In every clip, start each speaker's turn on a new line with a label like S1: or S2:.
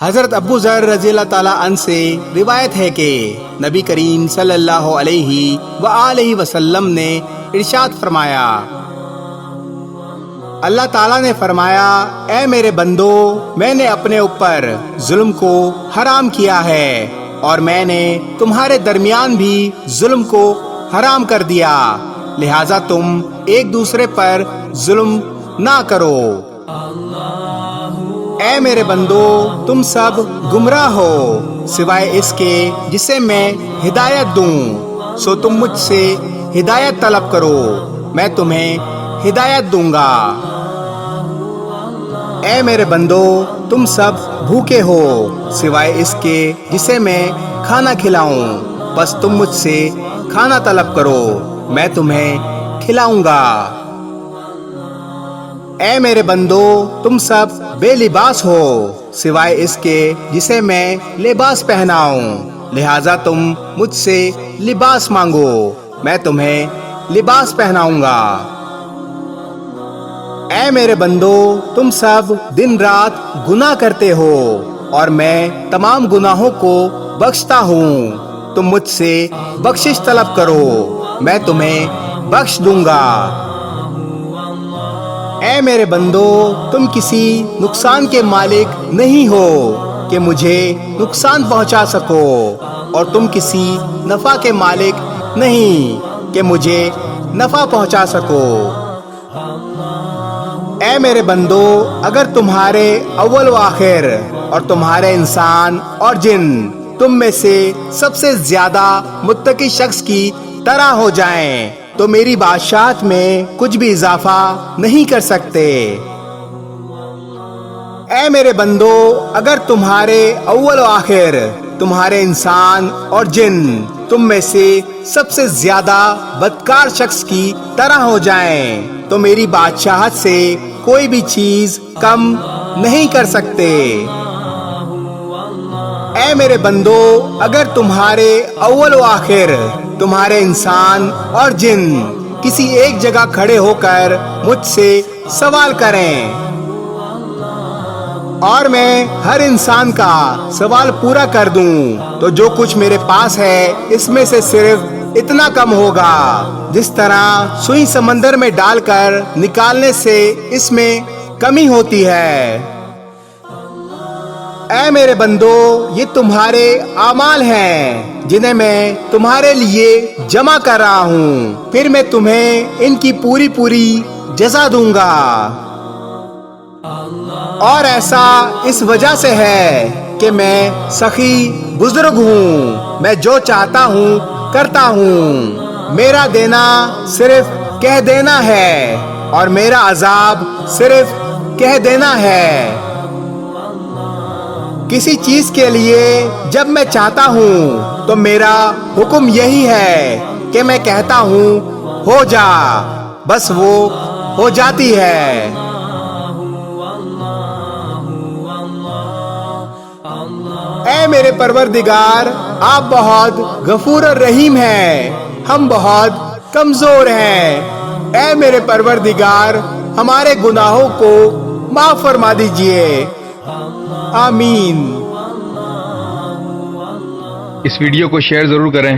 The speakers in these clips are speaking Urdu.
S1: حضرت ابو ذر رضی اللہ تعالیٰ عنہ سے روایت ہے کہ نبی کریم صلی اللہ علیہ وآلہ وسلم نے ارشاد فرمایا، اللہ تعالیٰ نے فرمایا، اے میرے بندو، میں نے اپنے اوپر ظلم کو حرام کیا ہے اور میں نے تمہارے درمیان بھی ظلم کو حرام کر دیا، لہٰذا تم ایک دوسرے پر ظلم نہ کرو۔ اے میرے بندو، تم سب گمراہ ہو سوائے اس کے جسے میں ہدایت دوں، سو تم مجھ سے ہدایت طلب کرو، میں تمہیں ہدایت دوں گا۔ اے میرے بندو، تم سب بھوکے ہو سوائے اس کے جسے میں کھانا کھلاؤں، بس تم مجھ سے کھانا طلب کرو، میں تمہیں کھلاؤں گا۔ اے میرے بندو، تم سب بے لباس ہو سوائے اس کے جسے میں لباس پہناؤں، لہٰذا تم مجھ سے لباس مانگو، میں تمہیں لباس پہناؤں گا۔ اے میرے بندو، تم سب دن رات گناہ کرتے ہو اور میں تمام گناہوں کو بخشتا ہوں، تم مجھ سے بخشش طلب کرو، میں تمہیں بخش دوں گا۔ اے میرے بندو، تم کسی نقصان کے مالک نہیں ہو کہ مجھے نقصان پہنچا سکو، اور تم کسی نفع کے مالک نہیں کہ مجھے نفع پہنچا سکو۔ اے میرے بندو، اگر تمہارے اول و آخر اور تمہارے انسان اور جن تم میں سے سب سے زیادہ متقی شخص کی طرح ہو جائیں تو میری بادشاہت میں کچھ بھی اضافہ نہیں کر سکتے۔ اے میرے بندو، اگر تمہارے اول و آخر تمہارے انسان اور جن تم میں سے سب سے زیادہ بدکار شخص کی طرح ہو جائیں تو میری بادشاہت سے کوئی بھی چیز کم نہیں کر سکتے۔ اے میرے بندو، اگر تمہارے اول و آخر تمہارے انسان اور جن کسی ایک جگہ کھڑے ہو کر مجھ سے سوال کریں اور میں ہر انسان کا سوال پورا کر دوں تو جو کچھ میرے پاس ہے اس میں سے صرف اتنا کم ہوگا جس طرح سوئی سمندر میں ڈال کر نکالنے سے اس میں کمی ہوتی ہے۔ اے میرے بندو، یہ تمہارے اعمال ہیں جنہیں میں تمہارے لیے جمع کر رہا ہوں، پھر میں تمہیں ان کی پوری جزا دوں گا، اور ایسا اس وجہ سے ہے کہ میں سخی بزرگ ہوں، میں جو چاہتا ہوں کرتا ہوں، میرا دینا صرف کہہ دینا ہے اور میرا عذاب صرف کہہ دینا ہے۔ کسی چیز کے لیے جب میں چاہتا ہوں تو میرا حکم یہی ہے کہ میں کہتا ہوں ہو جا، بس وہ ہو جاتی ہے۔ اے میرے پروردگار، آپ بہت غفور الرحیم ہیں، ہم بہت کمزور ہیں، اے میرے پروردگار ہمارے گناہوں کو معاف فرما دیجئے، آمین۔
S2: اس ویڈیو کو شیئر ضرور کریں،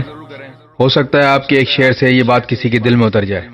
S2: ہو سکتا ہے آپ کے ایک شیئر سے یہ بات کسی کے دل میں اتر جائے۔